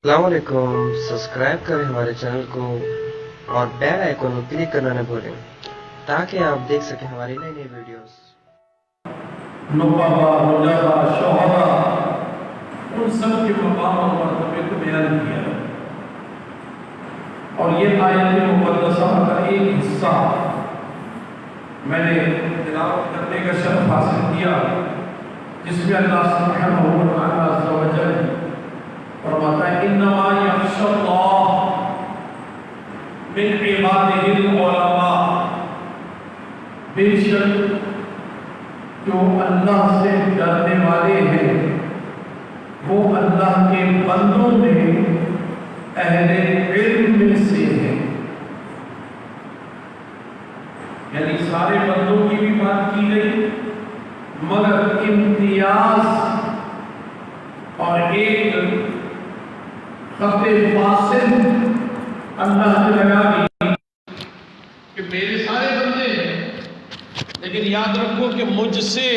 السلام علیکم، سبسکرائب کریں ہمارے چینل کو اور بیل آئیکن کو کلک کرنا نہ بھولیں تاکہ آپ دیکھ سکیں ہماری نئی نئی ویڈیوز۔ نقبہ، نجبہ، شہداء، ان سب کے مقام اور مرتبے کو بیان کیا، اور یہ آیت مقدسہ کا ایک حصہ میں نے تلاوت کرنے کا شرف حاصل کیا، جس میں اللہ سبحانہ و تعالیٰ عز و جل فرماتا ہے انما یخشی اللہ من عبادہ العلماء، بے شک جو اللہ سے ڈرنے والے ہیں وہ اللہ کے بندوں میں اہل علم میں سے ہیں۔ یعنی سارے بندوں کی بھی بات کی گئی، مگر امتیاز اور ایک خط فاصل اللہ نے لگا دی کہ میرے سارے بندے ہیں، لیکن یاد رکھو کہ مجھ سے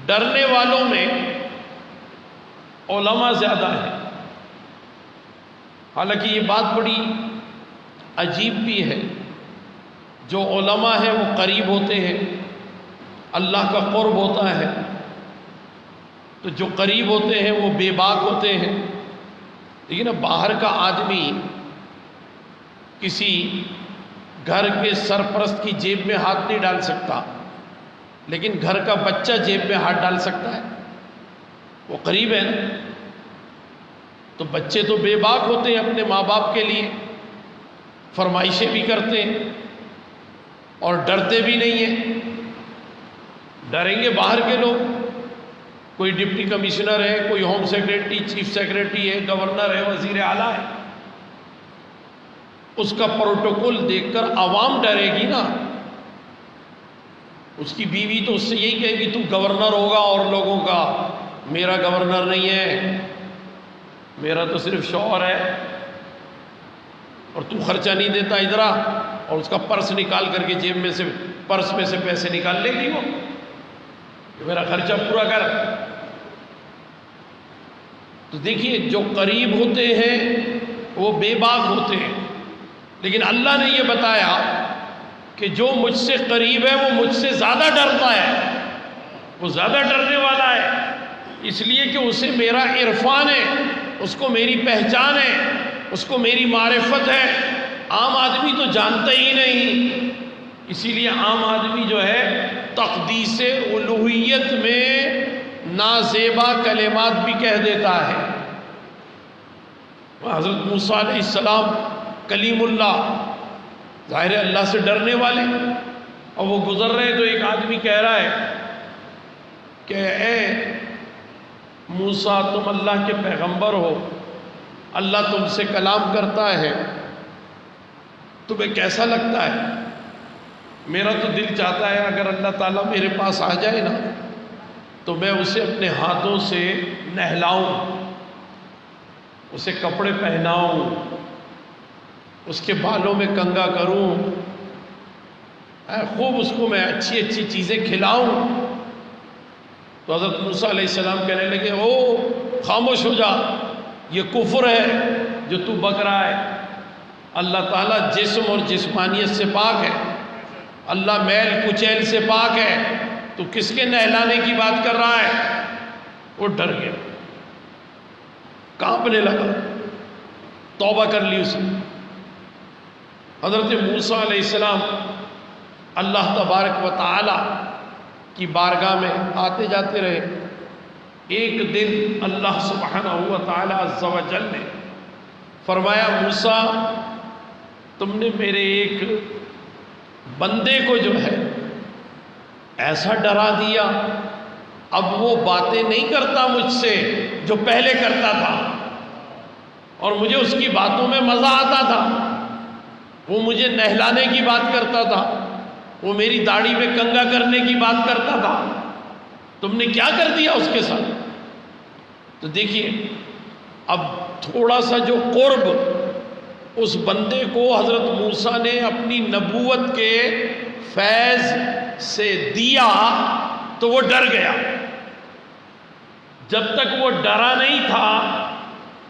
ڈرنے والوں میں علماء زیادہ ہیں۔ حالانکہ یہ بات بڑی عجیب بھی ہے، جو علماء ہیں وہ قریب ہوتے ہیں، اللہ کا قرب ہوتا ہے، تو جو قریب ہوتے ہیں وہ بے باک ہوتے ہیں۔ لیکن اب باہر کا آدمی کسی گھر کے سرپرست کی جیب میں ہاتھ نہیں ڈال سکتا، لیکن گھر کا بچہ جیب میں ہاتھ ڈال سکتا ہے، وہ قریب ہے نا۔ تو بچے تو بے باک ہوتے ہیں اپنے ماں باپ کے لیے، فرمائشیں بھی کرتے ہیں اور ڈرتے بھی نہیں ہیں۔ ڈریں گے باہر کے لوگ، کوئی ڈپٹی کمشنر ہے، کوئی ہوم سیکریٹری، چیف سیکریٹری ہے، گورنر ہے، وزیر اعلیٰ ہے، اس کا پروٹوکول دیکھ کر عوام ڈرے گی نا۔ اس کی بیوی تو اس سے یہی کہے گی تو گورنر ہوگا اور لوگوں کا، میرا گورنر نہیں ہے، میرا تو صرف شوہر ہے، اور تو خرچہ نہیں دیتا ادھر آ، اور اس کا پرس نکال کر کے جیب میں سے، پرس میں سے پیسے نکال لے گی وہ کہ میرا خرچہ پورا کر۔ تو دیکھیے جو قریب ہوتے ہیں وہ بے باک ہوتے ہیں، لیکن اللہ نے یہ بتایا کہ جو مجھ سے قریب ہے وہ مجھ سے زیادہ ڈرتا ہے، وہ زیادہ ڈرنے والا ہے، اس لیے کہ اسے میرا عرفان ہے، اس کو میری پہچان ہے، اس کو میری معرفت ہے۔ عام آدمی تو جانتا ہی نہیں، اسی لیے عام آدمی جو ہے تقدیس الوہیت میں نازیبا کلمات بھی کہہ دیتا ہے۔ حضرت موسیٰ علیہ السلام کلیم اللہ، ظاہر ہے اللہ سے ڈرنے والے، اور وہ گزر رہے تو ایک آدمی کہہ رہا ہے کہ اے موسیٰ تم اللہ کے پیغمبر ہو، اللہ تم سے کلام کرتا ہے، تمہیں کیسا لگتا ہے؟ میرا تو دل چاہتا ہے اگر اللہ تعالیٰ میرے پاس آ جائے نا تو میں اسے اپنے ہاتھوں سے نہلاؤں، اسے کپڑے پہناؤں، اس کے بالوں میں کنگا کروں، خوب اس کو میں اچھی اچھی چیزیں کھلاؤں۔ تو حضرت موسیٰ علیہ السلام کہنے لگے او خاموش ہو جا، یہ کفر ہے جو تو بک رہا ہے، اللہ تعالیٰ جسم اور جسمانیت سے پاک ہے، اللہ میل کچیل سے پاک ہے، تو کس کے نہلانے کی بات کر رہا ہے؟ وہ ڈر گیا، کانپنے لگا، توبہ کر لی اس نے۔ حضرت موسیٰ علیہ السلام اللہ تبارک و تعالی کی بارگاہ میں آتے جاتے رہے۔ ایک دن اللہ سبحانہ و تعالی عز و جل نے فرمایا موسیٰ تم نے میرے ایک بندے کو جو ہے ایسا ڈرا دیا، اب وہ باتیں نہیں کرتا مجھ سے جو پہلے کرتا تھا، اور مجھے اس کی باتوں میں مزہ آتا تھا، وہ مجھے نہلانے کی بات کرتا تھا، وہ میری داڑھی میں کنگا کرنے کی بات کرتا تھا، تم نے کیا کر دیا اس کے ساتھ؟ تو دیکھیے اب تھوڑا سا جو قرب اس بندے کو حضرت موسیٰ نے اپنی نبوت کے فیض سے دیا تو وہ ڈر گیا۔ جب تک وہ ڈرا نہیں تھا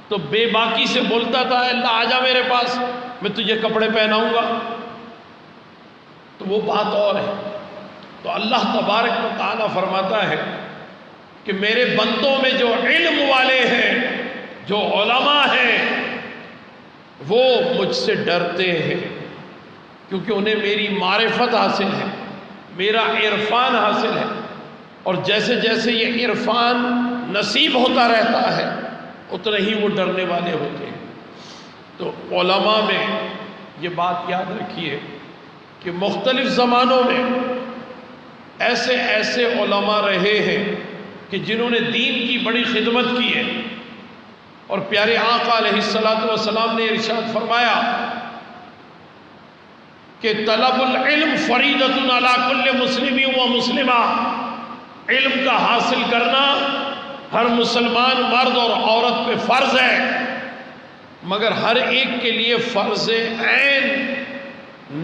تو بے باکی سے بولتا تھا اللہ آ جا میرے پاس، میں تجھے کپڑے پہناؤں گا، تو وہ بات اور ہے۔ تو اللہ تبارک و تعالیٰ فرماتا ہے کہ میرے بندوں میں جو علم والے ہیں، جو علماء ہیں، وہ مجھ سے ڈرتے ہیں، کیونکہ انہیں میری معرفت حاصل ہے، میرا عرفان حاصل ہے، اور جیسے جیسے یہ عرفان نصیب ہوتا رہتا ہے اتنے ہی وہ ڈرنے والے ہوتے ہیں۔ تو علماء میں یہ بات یاد رکھیے کہ مختلف زمانوں میں ایسے ایسے علماء رہے ہیں کہ جنہوں نے دین کی بڑی خدمت کی ہے، اور پیارے آقا علیہ السلام نے ارشاد فرمایا کہ طلب العلم فریضۃ علی کل مسلم و مسلمہ، علم کا حاصل کرنا ہر مسلمان مرد اور عورت پہ فرض ہے، مگر ہر ایک کے لیے فرض عین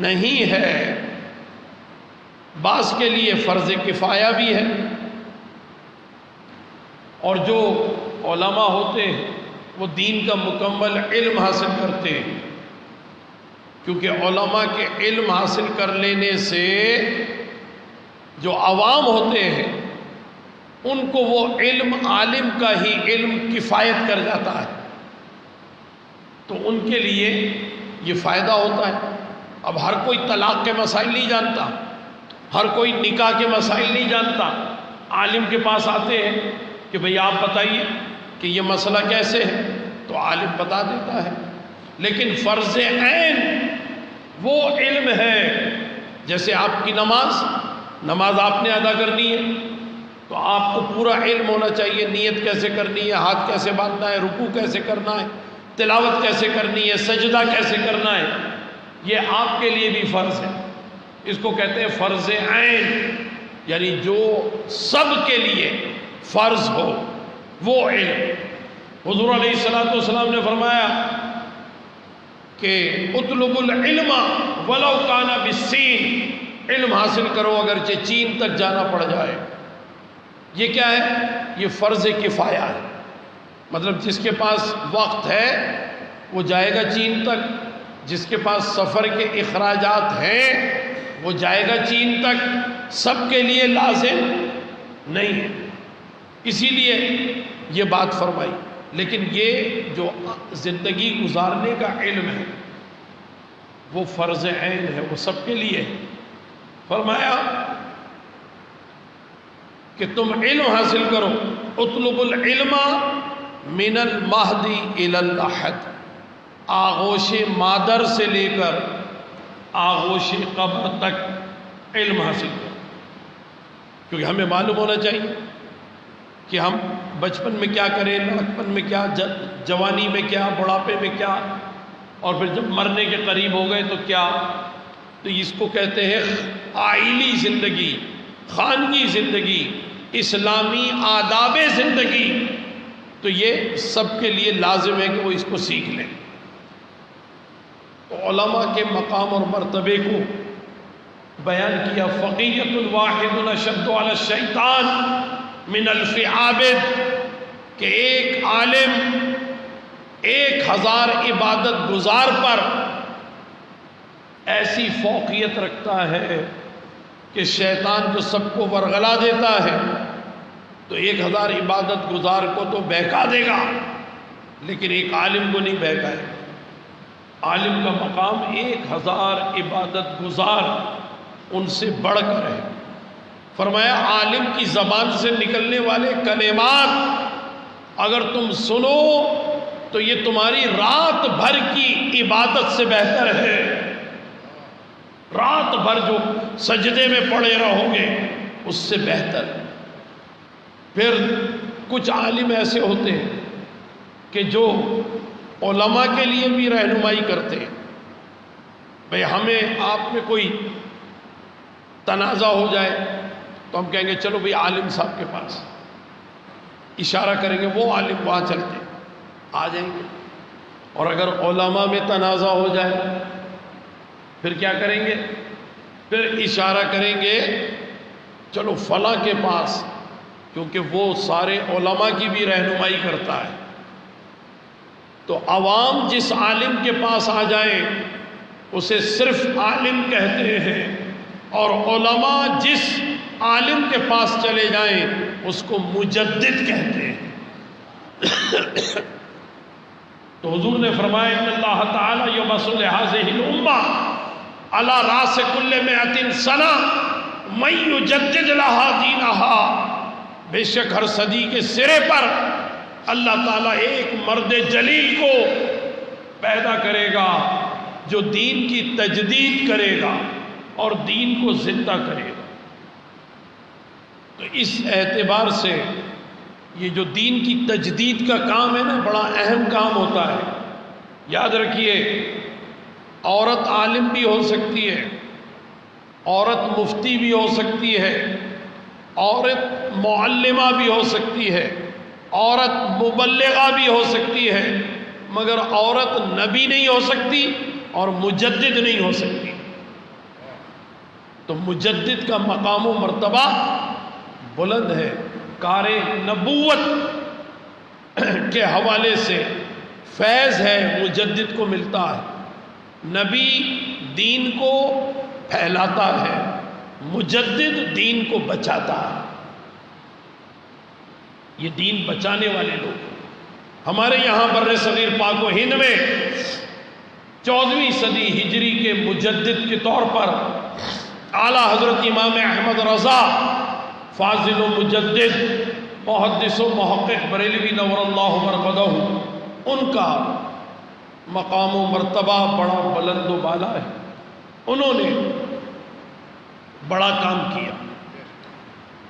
نہیں ہے، بعض کے لیے فرض کفایہ بھی ہے۔ اور جو علماء ہوتے ہیں وہ دین کا مکمل علم حاصل کرتے ہیں، کیونکہ علماء کے علم حاصل کر لینے سے جو عوام ہوتے ہیں ان کو وہ علم عالم کا ہی علم کفایت کر جاتا ہے، تو ان کے لیے یہ فائدہ ہوتا ہے۔ اب ہر کوئی طلاق کے مسائل نہیں جانتا، ہر کوئی نکاح کے مسائل نہیں جانتا، عالم کے پاس آتے ہیں کہ بھئی آپ بتائیے کہ یہ مسئلہ کیسے ہے، تو عالم بتا دیتا ہے۔ لیکن فرض عین وہ علم ہے، جیسے آپ کی نماز آپ نے ادا کرنی ہے تو آپ کو پورا علم ہونا چاہیے، نیت کیسے کرنی ہے، ہاتھ کیسے باندھنا ہے، رکوع کیسے کرنا ہے، تلاوت کیسے کرنی ہے، سجدہ کیسے کرنا ہے، یہ آپ کے لیے بھی فرض ہے۔ اس کو کہتے ہیں فرض عین، یعنی جو سب کے لیے فرض ہو وہ علم۔ حضور علیہ السلام نے فرمایا کہ اطلب العلم ولو کان بالصین، علم حاصل کرو اگرچہ چین تک جانا پڑ جائے۔ یہ کیا ہے؟ یہ فرض کفایہ ہے، مطلب جس کے پاس وقت ہے وہ جائے گا چین تک، جس کے پاس سفر کے اخراجات ہیں وہ جائے گا چین تک، سب کے لیے لازم نہیں ہے، اسی لیے یہ بات فرمائی۔ لیکن یہ جو زندگی گزارنے کا علم ہے وہ فرض عین ہے، وہ سب کے لیے ہے۔ فرمایا کہ تم علم حاصل کرو، اطلب العلم من المہدی الی اللحد، آغوش مادر سے لے کر آغوش قبر تک علم حاصل کرو، کیونکہ ہمیں معلوم ہونا چاہیے کہ ہم بچپن میں کیا کریں، لڑکپن میں کیا، جوانی میں کیا، بڑھاپے میں کیا، اور پھر جب مرنے کے قریب ہو گئے تو کیا۔ تو اس کو کہتے ہیں عائلی زندگی، خانگی زندگی، اسلامی آداب زندگی۔ تو یہ سب کے لیے لازم ہے کہ وہ اس کو سیکھ لیں۔ تو علماء کے مقام اور مرتبے کو بیان کیا، فقیہ واحد اشد علی الشیطان من الف عابد، کہ ایک عالم 1000 عبادت گزار پر ایسی فوقیت رکھتا ہے کہ شیطان جو سب کو ورغلا دیتا ہے تو 1000 عبادت گزار کو تو بہکا دے گا، لیکن ایک عالم کو نہیں بہکائے۔ عالم کا مقام 1000 عبادت گزار ان سے بڑھ کر ہے۔ فرمایا عالم کی زبان سے نکلنے والے کلمات اگر تم سنو تو یہ تمہاری رات بھر کی عبادت سے بہتر ہے، رات بھر جو سجدے میں پڑے رہو گے اس سے بہتر۔ پھر کچھ عالم ایسے ہوتے ہیں کہ جو علماء کے لیے بھی رہنمائی کرتے ہیں، بھئی ہمیں آپ میں کوئی تنازع ہو جائے تو ہم کہیں گے چلو بھئی عالم صاحب کے پاس، اشارہ کریں گے وہ عالم وہاں چلتے آ جائیں گے۔ اور اگر علماء میں تنازع ہو جائے پھر کیا کریں گے؟ پھر اشارہ کریں گے چلو فلاں کے پاس، کیونکہ وہ سارے علماء کی بھی رہنمائی کرتا ہے۔ تو عوام جس عالم کے پاس آ جائیں اسے صرف عالم کہتے ہیں، اور علماء جس عالم کے پاس چلے جائیں اس کو مجدد کہتے ہیں۔ تو حضور نے فرمایا ان اللہ تعالی یبعث لہذہ الامہ علی راس کل مئۃ سنہ من یجدد لہا دینہا، بے شک ہر صدی کے سرے پر اللہ تعالیٰ ایک مرد جلیل کو پیدا کرے گا جو دین کی تجدید کرے گا اور دین کو زندہ کرے گا۔ تو اس اعتبار سے یہ جو دین کی تجدید کا کام ہے نا، بڑا اہم کام ہوتا ہے۔ یاد رکھیے، عورت عالم بھی ہو سکتی ہے، عورت مفتی بھی ہو سکتی ہے، عورت معلمہ بھی ہو سکتی ہے، عورت مبلغہ بھی ہو سکتی ہے، مگر عورت نبی نہیں ہو سکتی اور مجدد نہیں ہو سکتی۔ تو مجدد کا مقام و مرتبہ بلند ہے، کار نبوت کے حوالے سے فیض ہے، مجدد کو ملتا ہے۔ نبی دین کو پھیلاتا ہے، مجدد دین کو بچاتا ہے۔ یہ دین بچانے والے لوگ ہمارے یہاں بر صغیر پاک و ہند میں 14ویں صدی ہجری کے مجدد کے طور پر اعلیٰ حضرت امام احمد رضا فاضل و مجدد محدث و محقق بریلوی نور اللہ مرقدہ، ان کا مقام و مرتبہ بڑا بلند و بالا ہے۔ انہوں نے بڑا کام کیا،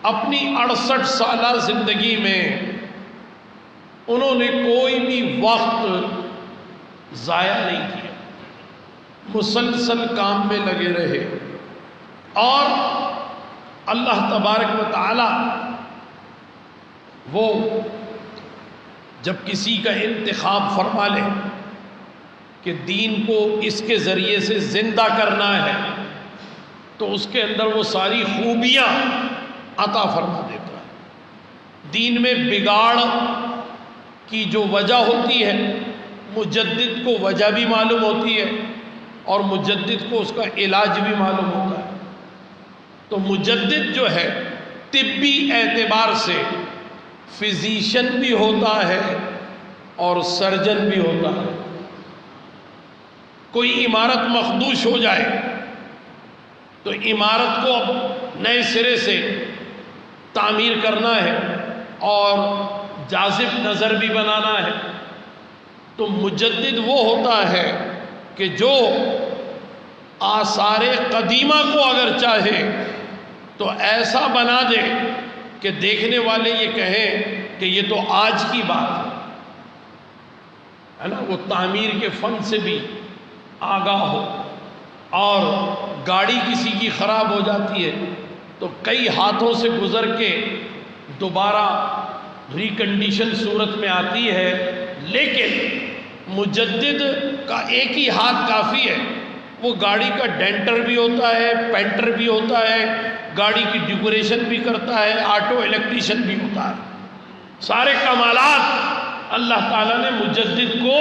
اپنی 68 سالہ زندگی میں انہوں نے کوئی بھی وقت ضائع نہیں کیا، مسلسل کام میں لگے رہے، اور اللہ تبارک و تعالی وہ جب کسی کا انتخاب فرما لے کہ دین کو اس کے ذریعے سے زندہ کرنا ہے تو اس کے اندر وہ ساری خوبیاں عطا فرما دیتا ہے۔ دین میں بگاڑ کی جو وجہ ہوتی ہے مجدد کو وجہ بھی معلوم ہوتی ہے اور مجدد کو اس کا علاج بھی معلوم ہوتا ہے۔ تو مجدد جو ہے طبی اعتبار سے فزیشین بھی ہوتا ہے اور سرجن بھی ہوتا ہے۔ کوئی عمارت مخدوش ہو جائے تو عمارت کو اب نئے سرے سے تعمیر کرنا ہے اور جاذب نظر بھی بنانا ہے، تو مجدد وہ ہوتا ہے کہ جو آثار قدیمہ کو اگر چاہے تو ایسا بنا دے کہ دیکھنے والے یہ کہیں کہ یہ تو آج کی بات ہے نا۔ وہ تعمیر کے فن سے بھی آگاہ ہو، اور گاڑی کسی کی خراب ہو جاتی ہے تو کئی ہاتھوں سے گزر کے دوبارہ ریکنڈیشن صورت میں آتی ہے، لیکن مجدد کا ایک ہی ہاتھ کافی ہے۔ وہ گاڑی کا ڈینٹر بھی ہوتا ہے، پینٹر بھی ہوتا ہے، گاڑی کی ڈیکوریشن بھی کرتا ہے، آٹو الیکٹریشن بھی ہوتا ہے۔ سارے کمالات اللہ تعالیٰ نے مجدد کو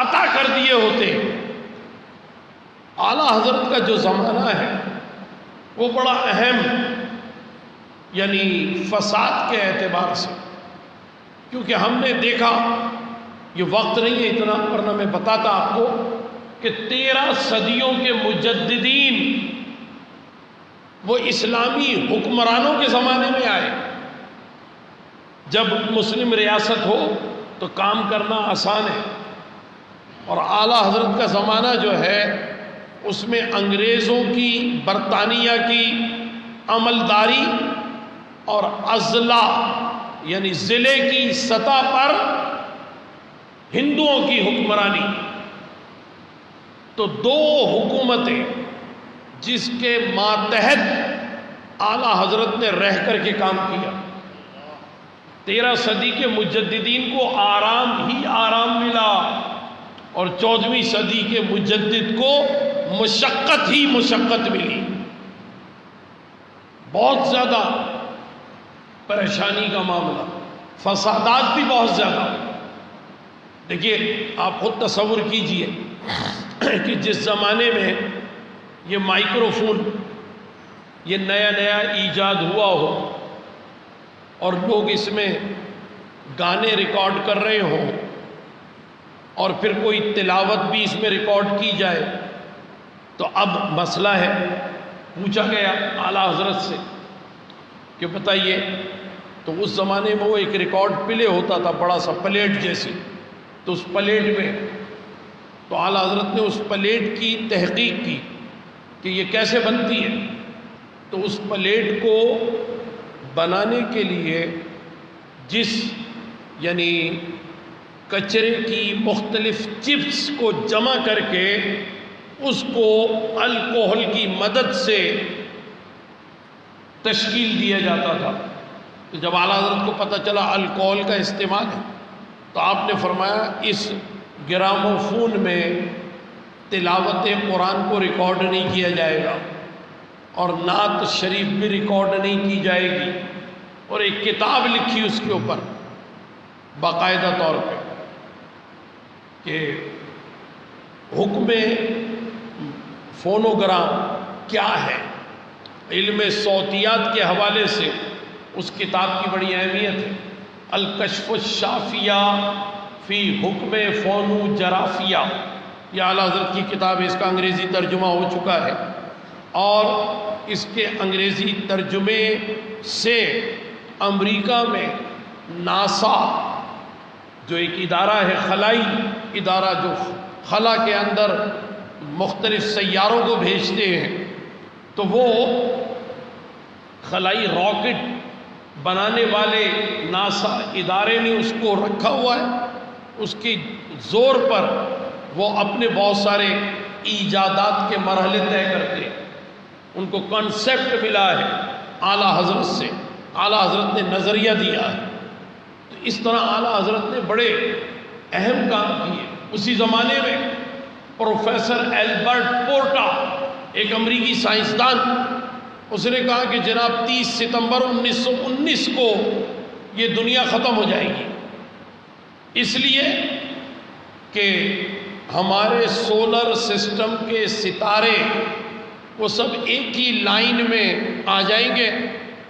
عطا کر دیے ہوتے۔ اعلیٰ حضرت کا جو زمانہ ہے وہ بڑا اہم، یعنی فساد کے اعتبار سے، کیونکہ ہم نے دیکھا، یہ وقت نہیں ہے اتنا، ورنہ میں بتاتا آپ کو کہ 13 صدیوں کے مجددین وہ اسلامی حکمرانوں کے زمانے میں آئے۔ جب مسلم ریاست ہو تو کام کرنا آسان ہے، اور اعلیٰ حضرت کا زمانہ جو ہے اس میں انگریزوں کی، برطانیہ کی عملداری اور اضلاع یعنی ضلع کی سطح پر ہندوؤں کی حکمرانی، تو 2 حکومتیں جس کے ماتحت اعلیٰ حضرت نے رہ کر کے کام کیا۔ 13 صدی کے مجددین کو آرام ہی آرام ملا، اور 14ویں صدی کے مجدد کو مشقت ہی مشقت ملی، بہت زیادہ پریشانی کا معاملہ، فسادات بھی بہت زیادہ۔ دیکھیے آپ خود تصور کیجئے کہ جس زمانے میں یہ مائکرو فون یہ نیا نیا ایجاد ہوا ہو اور لوگ اس میں گانے ریکارڈ کر رہے ہوں اور پھر کوئی تلاوت بھی اس میں ریکارڈ کی جائے، تو اب مسئلہ ہے، پوچھا گیا اعلیٰ حضرت سے کہ بتائیے، تو اس زمانے میں وہ ایک ریکارڈ پلے ہوتا تھا بڑا سا پلیٹ جیسی، تو اس پلیٹ میں تو اعلیٰ حضرت نے اس پلیٹ کی تحقیق کی کہ یہ کیسے بنتی ہے، تو اس پلیٹ کو بنانے کے لیے جس یعنی کچرے کی مختلف چپس کو جمع کر کے اس کو الکوہل کی مدد سے تشکیل دیا جاتا تھا۔ تو جب اعلیٰ حضرت کو پتہ چلا الکوہل کا استعمال ہے، تو آپ نے فرمایا اس گرامو فون میں تلاوت قرآن کو ریکارڈ نہیں کیا جائے گا اور نعت شریف بھی ریکارڈ نہیں کی جائے گی، اور ایک کتاب لکھی اس کے اوپر باقاعدہ طور پہ کہ حکم فونوگرام کیا ہے۔ علم صوتیات کے حوالے سے اس کتاب کی بڑی اہمیت ہے، الکشف الشافیہ فی حکم فونو جرافیہ، یہ اعلیٰ حضرت کی کتاب ہے، اس کا انگریزی ترجمہ ہو چکا ہے، اور اس کے انگریزی ترجمے سے امریکہ میں ناسا جو ایک ادارہ ہے، خلائی ادارہ جو خلا کے اندر مختلف سیاروں کو بھیجتے ہیں، تو وہ خلائی راکٹ بنانے والے ناسا ادارے نے اس کو رکھا ہوا ہے، اس کی زور پر وہ اپنے بہت سارے ایجادات کے مرحلے طے کرتے ہیں، ان کو کنسیپٹ ملا ہے اعلیٰ حضرت سے، اعلیٰ حضرت نے نظریہ دیا ہے، تو اس طرح اعلیٰ حضرت نے بڑے اہم کام کیے۔ اسی زمانے میں پروفیسر ایلبرٹ پورٹا ایک امریکی سائنسدان، اس نے کہا کہ جناب 30 ستمبر 1919 کو یہ دنیا ختم ہو جائے گی، اس لیے کہ ہمارے سولر سسٹم کے ستارے وہ سب ایک ہی لائن میں آ جائیں گے،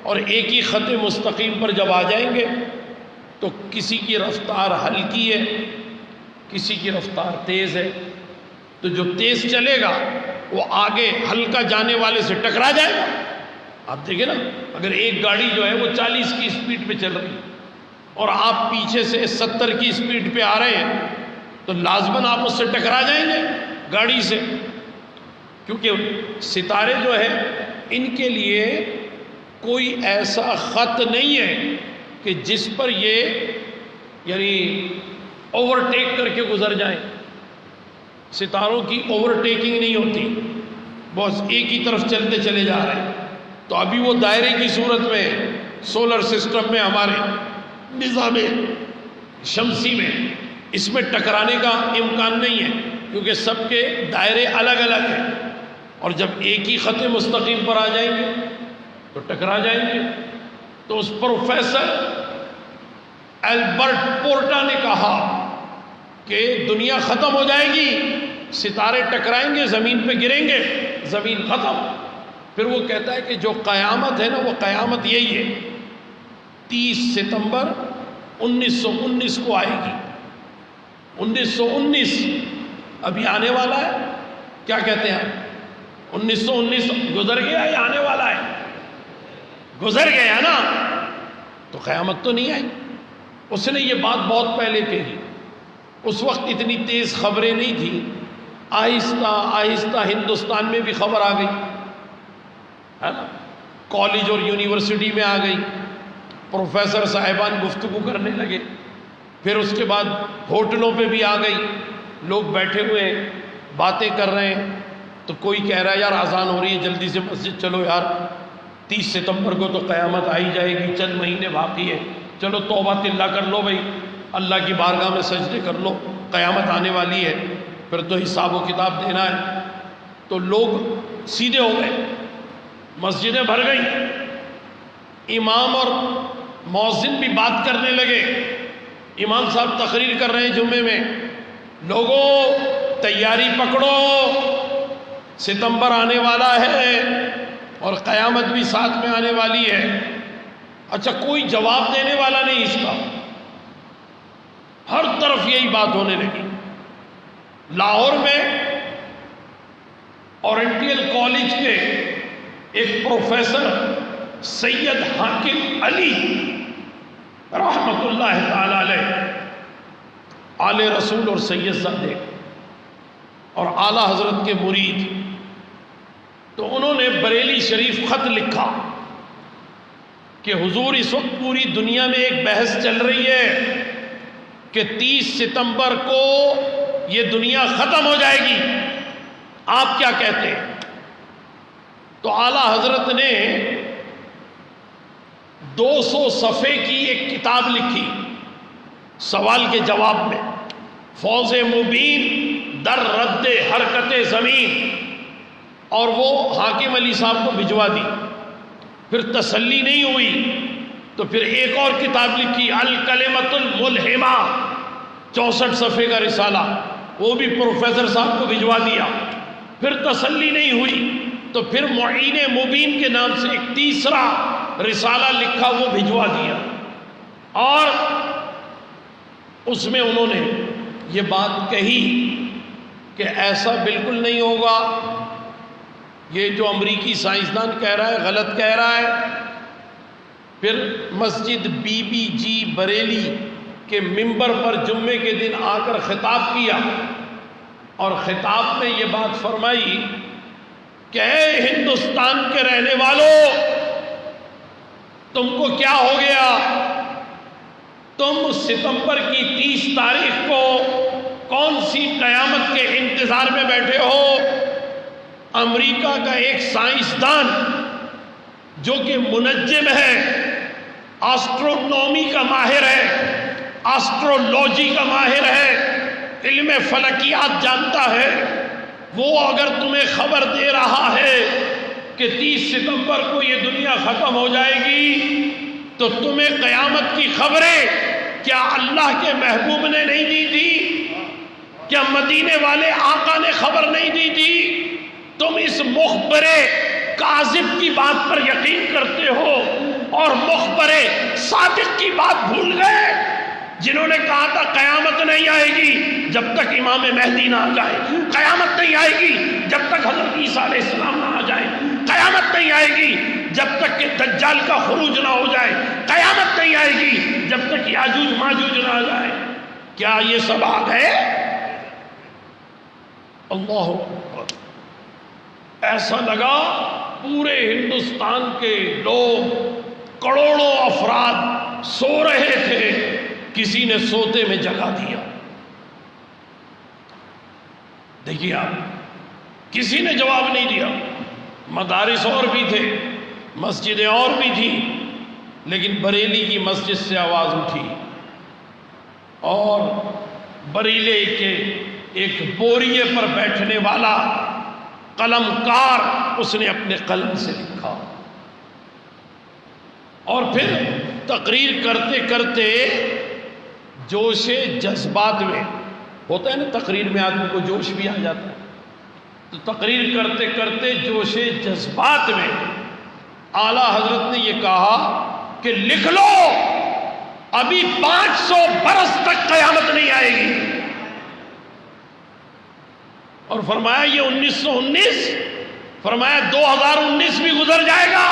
اور ایک ہی خط مستقیم پر جب آ جائیں گے تو کسی کی رفتار ہلکی ہے، کسی کی رفتار تیز ہے، تو جو تیز چلے گا وہ آگے ہلکا جانے والے سے ٹکرا جائے گا۔ آپ دیکھیں نا، اگر ایک گاڑی جو ہے وہ 40 کی اسپیڈ پہ چل رہی ہے اور آپ پیچھے سے 70 کی اسپیڈ پہ آ رہے ہیں، تو لازماً آپ اس سے ٹکرا جائیں گے گاڑی سے، کیونکہ ستارے جو ہیں ان کے لیے کوئی ایسا خط نہیں ہے کہ جس پر یہ یعنی اوورٹیک کر کے گزر جائیں، ستاروں کی اوورٹیکنگ نہیں ہوتی، بس ایک ہی طرف چلتے چلے جا رہے ہیں، تو ابھی وہ دائرے کی صورت میں سولر سسٹم میں ہمارے نظام شمسی میں اس میں ٹکرانے کا امکان نہیں ہے، کیونکہ سب کے دائرے الگ الگ ہیں، اور جب ایک ہی خط مستقیم پر آ جائیں گے تو ٹکرا جائیں گے۔ تو اس پروفیسر ایلبرٹ پورٹا نے کہا کہ دنیا ختم ہو جائے گی، ستارے ٹکرائیں گے، زمین پہ گریں گے، زمین ختم۔ پھر وہ کہتا ہے کہ جو قیامت ہے نا، وہ قیامت یہی ہے، 30 ستمبر 1919 کو آئے گی۔ 1919 ابھی آنے والا ہے، کیا کہتے ہیں 1919 گزر گیا یا آنے والا ہے؟ گزر گیا نا، تو قیامت تو نہیں آئی۔ اس نے یہ بات بہت پہلے کہی، اس وقت اتنی تیز خبریں نہیں تھیں، آہستہ آہستہ ہندوستان میں بھی خبر آ گئی ہے نا، کالج اور یونیورسٹی میں آ گئی، پروفیسر صاحبان گفتگو کرنے لگے، پھر اس کے بعد ہوٹلوں پہ بھی آ گئی، لوگ بیٹھے ہوئے ہیں باتیں کر رہے ہیں، تو کوئی کہہ رہا ہے یار اذان ہو رہی ہے، جلدی سے مسجد چلو یار، 30 ستمبر کو تو قیامت آئی جائے گی، چند مہینے باقی ہے، چلو توبہ تلا کر لو بھائی، اللہ کی بارگاہ میں سجدے کر لو، قیامت آنے والی ہے، پھر تو حساب و کتاب دینا ہے۔ تو لوگ سیدھے ہو گئے، مسجدیں بھر گئیں، امام اور مؤذن بھی بات کرنے لگے امام صاحب تقریر کر رہے ہیں جمعے میں، لوگوں تیاری پکڑو، ستمبر آنے والا ہے اور قیامت بھی ساتھ میں آنے والی ہے۔ اچھا، کوئی جواب دینے والا نہیں اس کا، ہر طرف یہی بات ہونے لگی۔ لاہور میں اورینٹل کالج کے ایک پروفیسر سید حاکم علی رحمت اللہ تعالی علیہ، آل رسول اور سید صادق اور اعلیٰ حضرت کے مرید، تو انہوں نے بریلی شریف خط لکھا کہ حضور اس وقت پوری دنیا میں ایک بحث چل رہی ہے کہ 30 ستمبر کو یہ دنیا ختم ہو جائے گی، آپ کیا کہتے ہیں؟ تو اعلیٰ حضرت نے 200 صفحے کی ایک کتاب لکھی سوال کے جواب میں، فوز مبین در رد حرکت زمین، اور وہ حاکم علی صاحب کو بھجوا دی۔ پھر تسلی نہیں ہوئی تو پھر ایک اور کتاب لکھی الکلمۃ الملہمہ، 64 صفحے کا رسالہ، وہ بھی پروفیسر صاحب کو بھجوا دیا۔ پھر تسلی نہیں ہوئی تو پھر معین مبین کے نام سے ایک تیسرا رسالہ لکھا، وہ بھجوا دیا، اور اس میں انہوں نے یہ بات کہی کہ ایسا بالکل نہیں ہوگا، یہ جو امریکی سائنسدان کہہ رہا ہے غلط کہہ رہا ہے۔ پھر مسجد بی بی جی بریلی کے ممبر پر جمعے کے دن آ کر خطاب کیا، اور خطاب میں یہ بات فرمائی کہ اے ہندوستان کے رہنے والوں، تم کو کیا ہو گیا؟ تم ستمبر کی 30 تاریخ کو کون سی قیامت کے انتظار میں بیٹھے ہو؟ امریکہ کا ایک سائنسدان جو کہ منجم ہے، آسٹرونومی کا ماہر ہے، آسٹرولوجی کا ماہر ہے، علم فلکیات جانتا ہے، وہ اگر تمہیں خبر دے رہا ہے کہ 30 ستمبر کو یہ دنیا ختم ہو جائے گی، تو تمہیں قیامت کی خبریں کیا اللہ کے محبوب نے نہیں دی تھی؟ کیا مدینے والے آقا نے خبر نہیں دی تھی؟ تم اس مخبر کاذب کی بات پر یقین کرتے ہو اور مخبر صادق کی بات بھول گئے، جنہوں نے کہا تھا قیامت نہیں آئے گی جب تک امام مہدی نہ آ جائے، قیامت نہیں آئے گی جب تک حضرت عیسیٰ علیہ السلام نہ آ جائے، قیامت نہیں آئے گی جب تک کہ دجال کا خروج نہ ہو جائے، قیامت نہیں آئے گی جب تک یاجوج ماجوج نہ آ جائے۔ کیا یہ سب آ گئے؟ اللہ اکبر! ایسا لگا پورے ہندوستان کے لوگ، کروڑوں افراد سو رہے تھے، کسی نے سوتے میں جگا دیا۔ دیکھیے آپ، کسی نے جواب نہیں دیا۔ مدارس اور بھی تھے، مسجدیں اور بھی تھیں، لیکن بریلی کی مسجد سے آواز اٹھی، اور بریلی کے ایک بوریے پر بیٹھنے والا قلم کار، اس نے اپنے قلم سے لکھا، اور پھر تقریر کرتے کرتے جوش جذبات میں، ہوتا ہے نا تقریر میں آدمی کو جوش بھی آ جاتا ہے، تو تقریر کرتے کرتے جوش جذبات میں اعلیٰ حضرت نے یہ کہا کہ لکھ لو، ابھی 500 برس تک قیامت نہیں آئے گی، اور فرمایا یہ 1919، فرمایا 2019 بھی گزر جائے گا،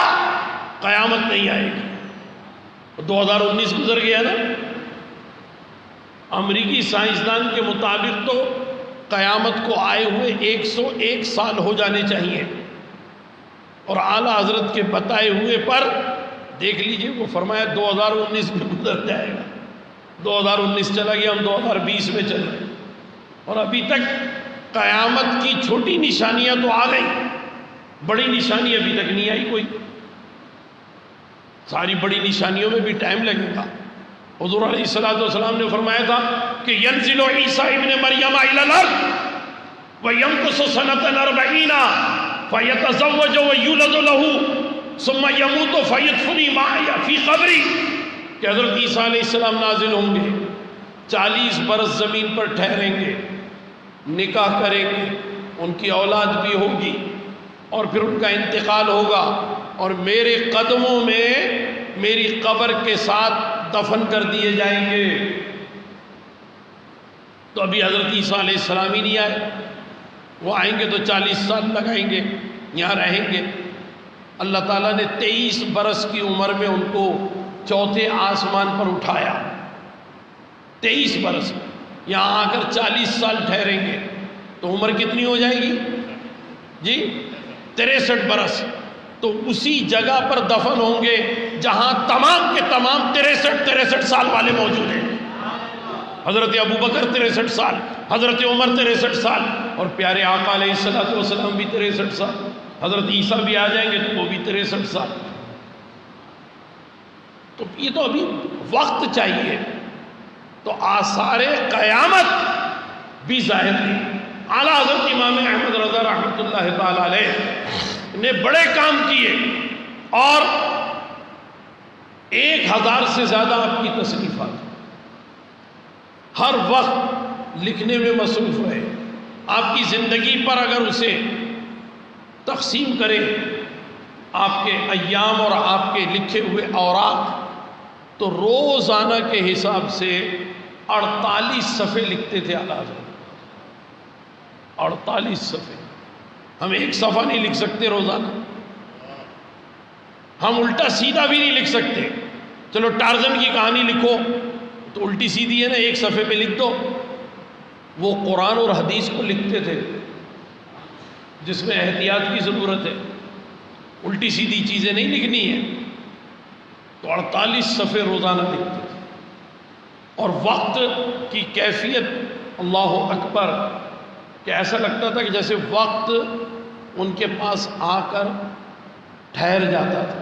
قیامت نہیں آئے گی۔ 2019 گزر گیا نا۔ امریکی سائنسدان کے مطابق تو قیامت کو آئے ہوئے 101 سال ہو جانے چاہیے، اور اعلیٰ حضرت کے بتائے ہوئے پر دیکھ لیجئے، وہ فرمایا 2019 بھی گزر جائے گا۔ 2019 چلا گیا، ہم 2020 میں چل رہے ہیں، اور ابھی تک قیامت کی چھوٹی نشانیاں تو آ گئی، بڑی نشانی ابھی تک نہیں آئی کوئی۔ ساری بڑی نشانیوں میں بھی ٹائم لگے گا۔ حضور علیہ السلام نے فرمایا تھا کہ ینزل عیسیٰ ابن مریم الی الارض وینقص سنۃ 40 فیتزوج ویولد له ثم يموت فیدفن معی فی قبری، کہ حضرت عیسیٰ علیہ السلام نازل ہوں گے، 40 برس زمین پر ٹھہریں گے، نکاح کریں گے، ان کی اولاد بھی ہوگی اور پھر ان کا انتقال ہوگا اور میرے قدموں میں میری قبر کے ساتھ دفن کر دیے جائیں گے۔ تو ابھی حضرت عیسیٰ علیہ السلام ہی نہیں آئے، وہ آئیں گے تو 40 سال لگائیں گے، یہاں رہیں گے۔ اللہ تعالیٰ نے 23 برس کی عمر میں ان کو چوتھے آسمان پر اٹھایا، 23 برس، یہاں آ کر 40 سال ٹھہریں گے تو عمر کتنی ہو جائے گی جی؟ 63 برس۔ تو اسی جگہ پر دفن ہوں گے جہاں تمام کے تمام 63 سال والے موجود ہیں۔ حضرت ابو بکر 63 سال، حضرت عمر 63 سال، اور پیارے آقا علیہ السلام بھی 63 سال، حضرت عیسیٰ بھی آ جائیں گے تو وہ بھی 63 سال۔ تو یہ تو ابھی وقت چاہیے، تو آثار قیامت بھی ظاہر نہیں۔ اعلیٰ حضرت امام احمد رضا رحمۃ اللہ تعالی علیہ نے بڑے کام کیے اور 1000 سے زیادہ آپ کی تصنیفات، ہر وقت لکھنے میں مصروف رہے۔ آپ کی زندگی پر اگر اسے تقسیم کریں، آپ کے ایام اور آپ کے لکھے ہوئے اوراق، تو روزانہ کے حساب سے 48 صفحے لکھتے تھے اعلیٰ حضرت، 48 صفحے۔ ہم ایک صفحہ نہیں لکھ سکتے روزانہ، ہم الٹا سیدھا بھی نہیں لکھ سکتے۔ چلو ٹارزن کی کہانی لکھو تو الٹی سیدھی ہے نا، ایک صفحے پہ لکھ دو۔ وہ قرآن اور حدیث کو لکھتے تھے جس میں احتیاط کی ضرورت ہے، الٹی سیدھی چیزیں نہیں لکھنی ہیں، تو 48 صفحے روزانہ لکھتے تھے۔ اور وقت کی کیفیت اللہ اکبر، کہ ایسا لگتا تھا کہ جیسے وقت ان کے پاس آ کر ٹھہر جاتا تھا۔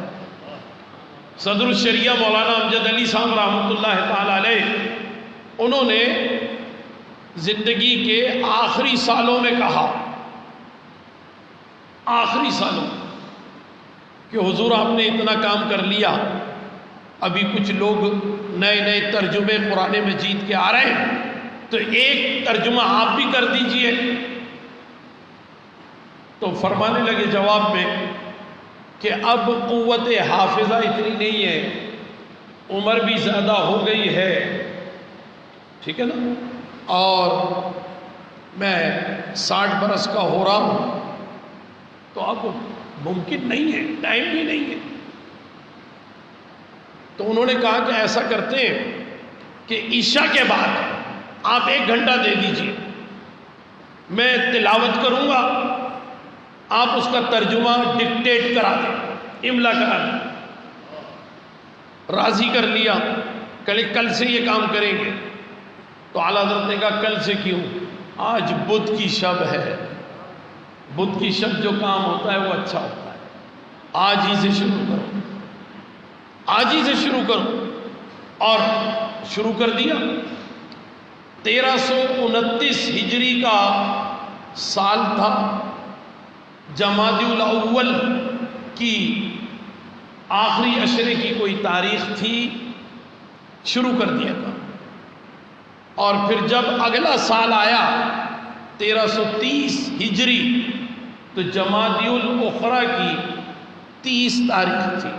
صدر الشریعہ مولانا امجد علی صاحب رحمۃ اللہ تعالی علیہ، انہوں نے زندگی کے آخری سالوں میں کہا، آخری سالوں کہ حضور آپ نے اتنا کام کر لیا، ابھی کچھ لوگ نئے نئے ترجمے قرآن مجید کے آ رہے ہیں، تو ایک ترجمہ آپ بھی کر دیجئے۔ تو فرمانے لگے جواب میں کہ اب قوت حافظہ اتنی نہیں ہے، عمر بھی زیادہ ہو گئی ہے، ٹھیک ہے نا، اور میں 60 برس کا ہو رہا ہوں، تو اب ممکن نہیں ہے، ٹائم بھی نہیں ہے۔ تو انہوں نے کہا کہ ایسا کرتے ہیں کہ عشاء کے بعد آپ 1 گھنٹہ دے دیجئے، میں تلاوت کروں گا، آپ اس کا ترجمہ ڈکٹیٹ کرا دیں، املا کرا دیں۔ راضی کر لیا، کل سے یہ کام کریں گے۔ تو اعلیٰ حضرت نے کہا کل سے کیوں؟ آج بدھ کی شب ہے، بدھ کی شب جو کام ہوتا ہے وہ اچھا ہوتا ہے، آج ہی سے شروع کرو، آج ہی سے شروع کرو۔ اور شروع کر دیا۔ 1329 ہجری کا سال تھا، جمادی الاول کی آخری عشرے کی کوئی تاریخ تھی، شروع کر دیا تھا۔ اور پھر جب اگلا سال آیا 1330 ہجری، تو جمادی الاخری کی 30 تاریخ تھی۔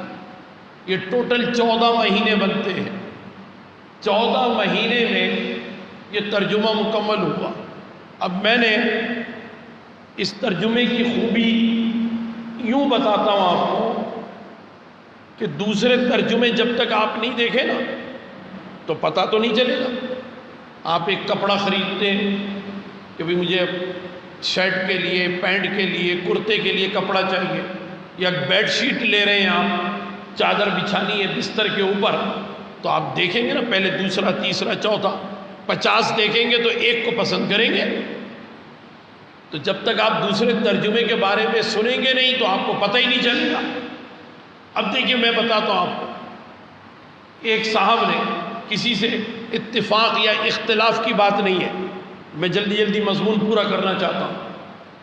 یہ ٹوٹل 14 مہینے بنتے ہیں، 14 مہینے میں یہ ترجمہ مکمل ہوا۔ اب میں نے اس ترجمے کی خوبی یوں بتاتا ہوں آپ کو کہ دوسرے ترجمے جب تک آپ نہیں دیکھیں نا تو پتہ تو نہیں چلے گا۔ آپ ایک کپڑا خریدتے ہیں کہ بھی مجھے شرٹ کے لیے، پینٹ کے لیے، کرتے کے لیے کپڑا چاہیے، یا بیڈ شیٹ لے رہے ہیں آپ، چادر بچھانی ہے بستر کے اوپر، تو آپ دیکھیں گے نا پہلے دوسرا، تیسرا، چوتھا، 50 دیکھیں گے تو ایک کو پسند کریں گے۔ تو جب تک آپ دوسرے ترجمے کے بارے میں سنیں گے نہیں تو آپ کو پتہ ہی نہیں چلے گا۔ اب دیکھیے میں بتاتا ہوں آپ کو، ایک صاحب نے کسی سے اتفاق یا اختلاف کی بات نہیں ہے، میں جلدی جلدی مضمون پورا کرنا چاہتا ہوں۔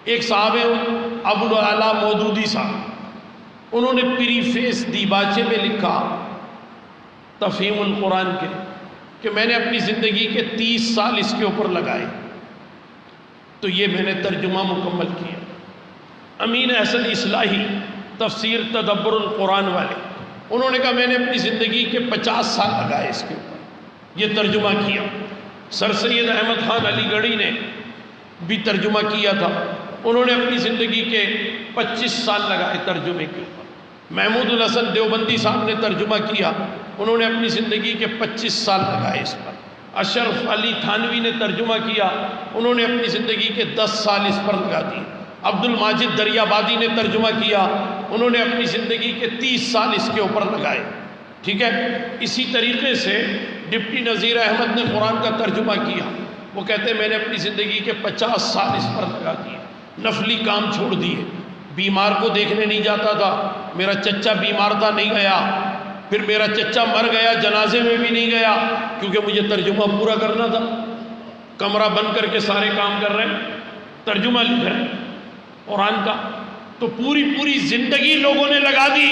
ایک صاحب ہیں ابو العلا مودودی صاحب، انہوں نے پری فیس دیباچے میں لکھا تفہیم القرآن کے کہ میں نے اپنی زندگی کے 30 سال اس کے اوپر لگائے، تو یہ میں نے ترجمہ مکمل کیا۔ امین احسن اصلاحی تفسیر تدبر القرآن والے، انہوں نے کہا میں نے اپنی زندگی کے 50 سال لگائے اس کے اوپر، یہ ترجمہ کیا۔ سر سید احمد خان علی گڑھی نے بھی ترجمہ کیا تھا، انہوں نے اپنی زندگی کے 25 سال لگائے ترجمے کے اوپر۔ محمود الحسن دیوبندی صاحب نے ترجمہ کیا، انہوں نے اپنی زندگی کے 25 سال لگائے اس پر۔ اشرف علی تھانوی نے ترجمہ کیا، انہوں نے اپنی زندگی کے 10 سال اس پر لگا دی۔ عبد الماجد دریابادی نے ترجمہ کیا، انہوں نے اپنی زندگی کے 30 سال اس کے اوپر لگائے، ٹھیک ہے۔ اسی طریقے سے ڈپٹی نذیر احمد نے قرآن کا ترجمہ کیا، وہ کہتے ہیں میں نے اپنی زندگی کے 50 سال اس پر لگا دیے، نفلی کام چھوڑ دیے، بیمار کو دیکھنے نہیں جاتا تھا، میرا چچا بیمار تھا نہیں گیا، پھر میرا چچا مر گیا جنازے میں بھی نہیں گیا، کیونکہ مجھے ترجمہ پورا کرنا تھا، کمرہ بند کر کے سارے کام کر رہے ہیں، ترجمہ لکھ رہے ہیں قرآن کا۔ تو پوری زندگی لوگوں نے لگا دی،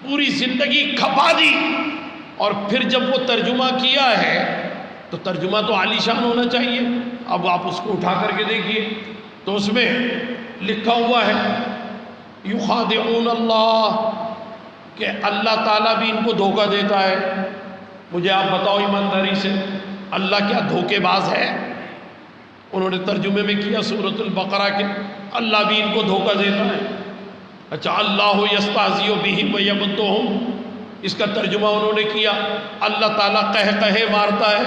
پوری زندگی کھپا دی، اور پھر جب وہ ترجمہ کیا ہے تو ترجمہ تو عالی شان ہونا چاہیے۔ اب آپ اس کو اٹھا کر کے دیکھیے تو اس میں لکھا ہوا ہے یخادعون اللہ، کہ اللہ تعالیٰ بھی ان کو دھوکہ دیتا ہے۔ مجھے آپ بتاؤ ایمانداری سے، اللہ کیا دھوکے باز ہے؟ انہوں نے ترجمے میں کیا سورۃ البقرہ کے، اللہ بھی ان کو دھوکہ دیتا ہے۔ اچھا، اللہ یستہزئ بہم ویمدھم، اس کا ترجمہ انہوں نے کیا اللہ تعالیٰ قہقہے مارتا ہے،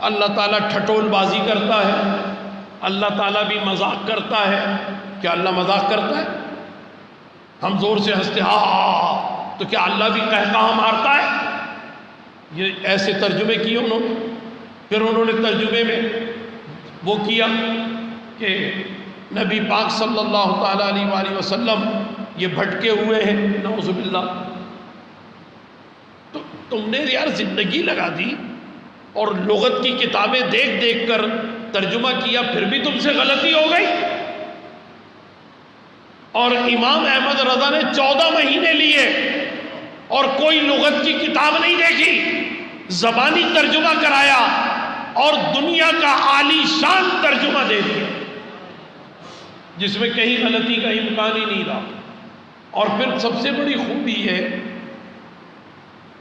اللہ تعالیٰ ٹھٹول بازی کرتا ہے، اللہ تعالیٰ بھی مذاق کرتا ہے۔ کیا اللہ مذاق کرتا ہے؟ ہم زور سے ہنستے ہاں، تو کیا اللہ بھی قہقہہ مارتا ہے؟ یہ ایسے ترجمے کیے انہوں نے۔ پھر انہوں نے ترجمے میں وہ کیا کہ نبی پاک صلی اللہ تعالیٰ علیہ وآلہ وسلم یہ بھٹکے ہوئے ہیں، نعوذ باللہ۔ تو تم نے یار زندگی لگا دی اور لغت کی کتابیں دیکھ دیکھ کر ترجمہ کیا، پھر بھی تم سے غلطی ہو گئی۔ اور امام احمد رضا نے 14 مہینے لیے اور کوئی لغت کی کتاب نہیں دیکھی، زبانی ترجمہ کرایا اور دنیا کا عالی شان ترجمہ دے دیا، جس میں کہیں غلطی کا امکان ہی نہیں رہا۔ اور پھر سب سے بڑی خوبی ہے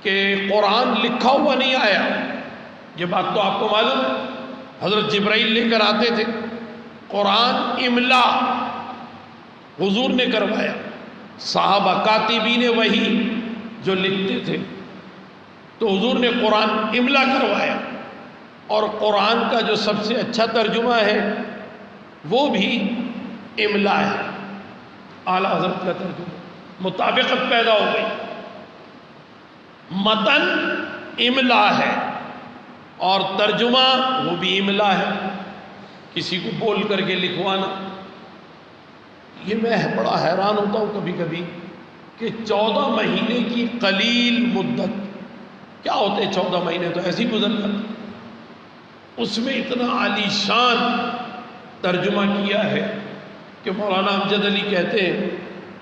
کہ قرآن لکھا ہوا نہیں آیا، یہ بات تو آپ کو معلوم ہے، حضرت جبرائیل لے کر آتے تھے، قرآن املا حضور نے کروایا، صحابہ کاتبین وحی جو لکھتے تھے، تو حضور نے قرآن املا کروایا۔ اور قرآن کا جو سب سے اچھا ترجمہ ہے وہ بھی املا ہے، اعلیٰ حضرت کا ترجمہ، مطابقت پیدا ہو گئی، متن املا ہے اور ترجمہ وہ بھی املا ہے، کسی کو بول کر کے لکھوانا۔ یہ میں بڑا حیران ہوتا ہوں کبھی کبھی کہ 14 مہینے کی قلیل مدت، کیا ہوتے ہیں 14 مہینے تو ایسے ہی گزر جاتے، اس میں اتنا عالی شان ترجمہ کیا ہے کہ مولانا امجد علی کہتے ہیں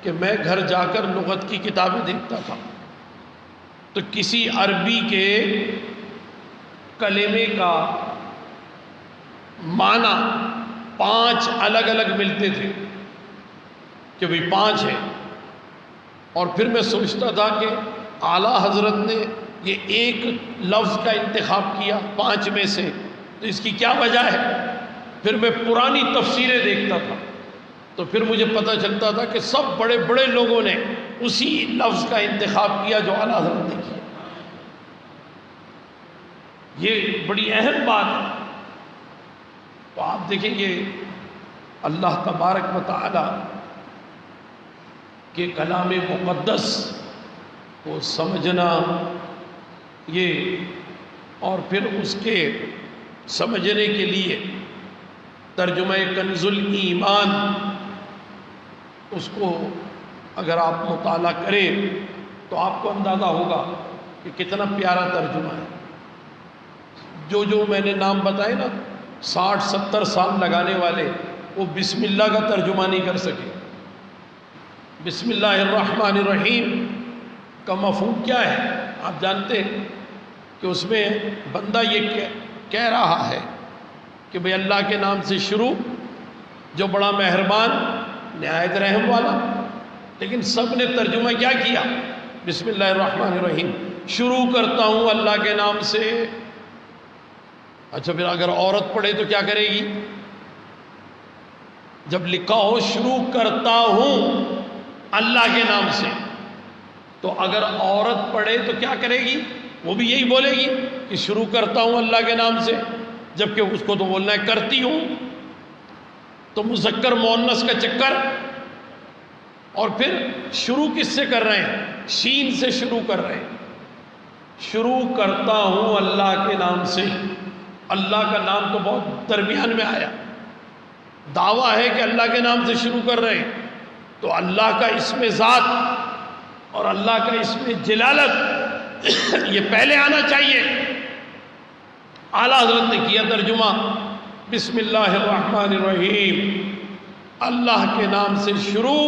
کہ میں گھر جا کر لغت کی کتابیں دیکھتا تھا تو کسی عربی کے کلمے کا معنی 5 الگ الگ ملتے تھے کہ بھئی 5 ہے، اور پھر میں سوچتا تھا کہ اعلیٰ حضرت نے یہ ایک لفظ کا انتخاب کیا 5 میں سے، تو اس کی کیا وجہ ہے؟ پھر میں پرانی تفسیریں دیکھتا تھا تو پھر مجھے پتہ چلتا تھا کہ سب بڑے بڑے لوگوں نے اسی لفظ کا انتخاب کیا جو اعلیٰ حضرت نے کیا۔ یہ بڑی اہم بات ہے۔ تو آپ دیکھیں گے اللہ تبارک و تعالی کے کلام مقدس کو سمجھنا، یہ اور پھر اس کے سمجھنے کے لیے ترجمہ کنز الایمان، اس کو اگر آپ مطالعہ کریں تو آپ کو اندازہ ہوگا کہ کتنا پیارا ترجمہ ہے۔ جو میں نے نام بتائے نا 60-70 سال لگانے والے، وہ بسم اللہ کا ترجمہ نہیں کر سکے۔ بسم اللہ الرحمن الرحیم کا مفہوم کیا ہے آپ جانتے ہیں؟ کہ اس میں بندہ یہ کہہ رہا ہے کہ بھئی اللہ کے نام سے شروع جو بڑا مہربان نہایت رحم والا، لیکن سب نے ترجمہ کیا کیا؟ بسم اللہ الرحمن الرحیم، شروع کرتا ہوں اللہ کے نام سے۔ اچھا پھر اگر عورت پڑھے تو کیا کرے گی؟ جب لکھا ہو شروع کرتا ہوں اللہ کے نام سے، تو اگر عورت پڑھے تو کیا کرے گی؟ وہ بھی یہی بولے گی کہ شروع کرتا ہوں اللہ کے نام سے، جبکہ اس کو تو بولنا ہے کرتی ہوں۔ تو مذکر مؤنث کا چکر، اور پھر شروع کس سے کر رہے ہیں؟ شین سے شروع کر رہے ہیں۔ شروع کرتا ہوں اللہ کے نام سے، اللہ کا نام تو بہت درمیان میں آیا، دعویٰ ہے کہ اللہ کے نام سے شروع کر رہے ہیں، تو اللہ کا اسم ذات اور اللہ کا اسم جلالت یہ پہلے آنا چاہیے۔ اعلیٰ حضرت نے کیا ترجمہ، بسم اللہ الرحمن الرحیم، اللہ کے نام سے شروع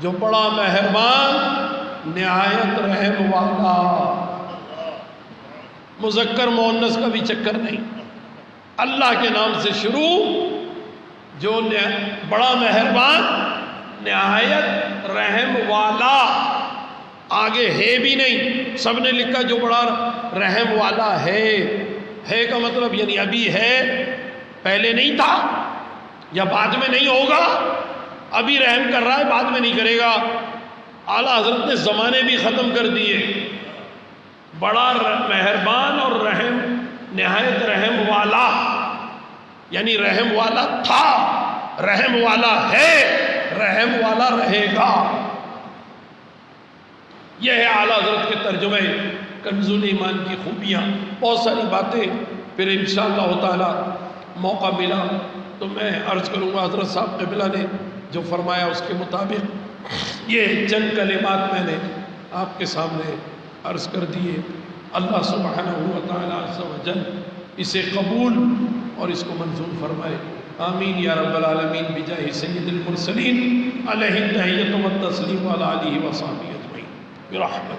جو بڑا مہربان نہایت رحم والا۔ مذکر مؤنث کا بھی چکر نہیں، اللہ کے نام سے شروع جو بڑا مہربان نہایت رحم والا، آگے ہے بھی نہیں، سب نے لکھا جو بڑا رحم والا ہے کا مطلب یعنی ابھی ہے، پہلے نہیں تھا یا بعد میں نہیں ہوگا، ابھی رحم کر رہا ہے بعد میں نہیں کرے گا۔ اعلیٰ حضرت نے زمانے بھی ختم کر دیے، بڑا مہربان اور رحم نہایت رحم والا، یعنی رحم والا تھا، رحم والا ہے، رحم والا رہے گا۔ یہ ہے اعلیٰ حضرت کے ترجمے کنز الایمان کی خوبیاں۔ بہت ساری باتیں پھر انشاءاللہ تعالی موقع ملا تو میں عرض کروں گا۔ حضرت صاحب قبلہ نے جو فرمایا اس کے مطابق یہ چند کلمات میں نے آپ کے سامنے عرض کر دیے۔ اللہ سبحانہ و تعالی عز و جل اسے قبول اور اس کو منظور فرمائے، آمین یا رب العالمین، بجاہ سید المرسلین علیہ التحیۃ والتسلیم وعلی آلہ وصحبہ اجمعین برحمتہ۔